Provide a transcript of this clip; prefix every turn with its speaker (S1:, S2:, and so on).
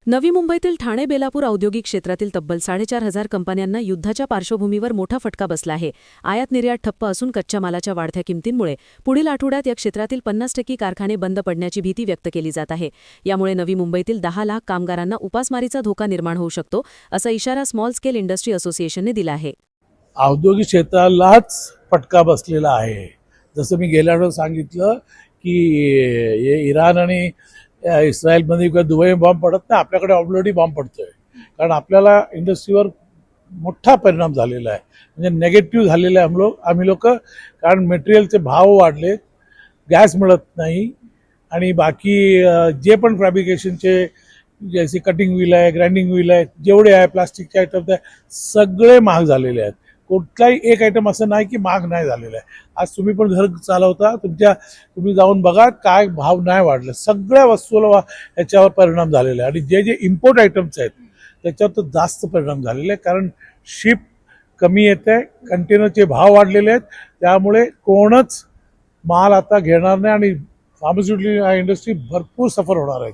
S1: नवी मुंबईतील ठाणे बेलापूर औद्योगिक क्षेत्रातील तब्बल 4,500 कंपन्यांना युद्धाच्या पार्श्वभूमीवर मोठा फटका बसला आहे. आयात निर्यात ठप्प असून कच्च्या मालाच्या वाढत्या किमतींमुळे पुढील आठवड्यात या क्षेत्रातील 50% कारखाने बंद पडण्याची भीती व्यक्त केली जात आहे. यामुळे नवी मुंबईतील 10 लाख कामगारांना उपासमारीचा धोका निर्माण होऊ शकतो, असा इशारा स्मॉल स्केल इंडस्ट्री असोसिएशनने दिला आहे.
S2: औद्योगिक क्षेत्रालाच फटका बसलेला आहे. जसं मी गेल्या वेळेस सांगितलं की इराण आणि इस्रायलमध्ये किंवा दुबई बॉम्ब पडत नाही, आपल्याकडे ऑलरेडी बॉम्ब पडतोय. कारण आपल्याला इंडस्ट्रीवर मोठा परिणाम झालेला आहे, म्हणजे नेगेटिव्ह झालेला आहे आम्ही लोक. कारण मटेरियलचे भाव वाढले, गॅस मिळत नाही आणि बाकी जे पण फॅब्रिकेशनचे जसे कटिंग व्हील आहे, ग्राइंडिंग व्हील आहे, जेवढे आहे प्लास्टिकचे आयटम्स आहे, सगळे महाग झालेले आहेत. कुठलाही एक आयटम असं नाही की महाग नाही झालेलं आहे. आज तुम्ही पण घर चालवता, तुम्ही जाऊन बघा काय भाव नाही वाढले. सगळ्या वस्तूला याच्यावर परिणाम झालेला आहे आणि जे जे इम्पोर्ट आयटम्स आहेत त्याच्यावर तर जास्त परिणाम झालेला आहे. कारण शिप कमी येत आहे, कंटेनरचे भाव वाढलेले आहेत, त्यामुळे कोणच माल आता घेणार नाही आणि फार्मास्युटिकल इंडस्ट्री भरपूर सफर होणार आहे.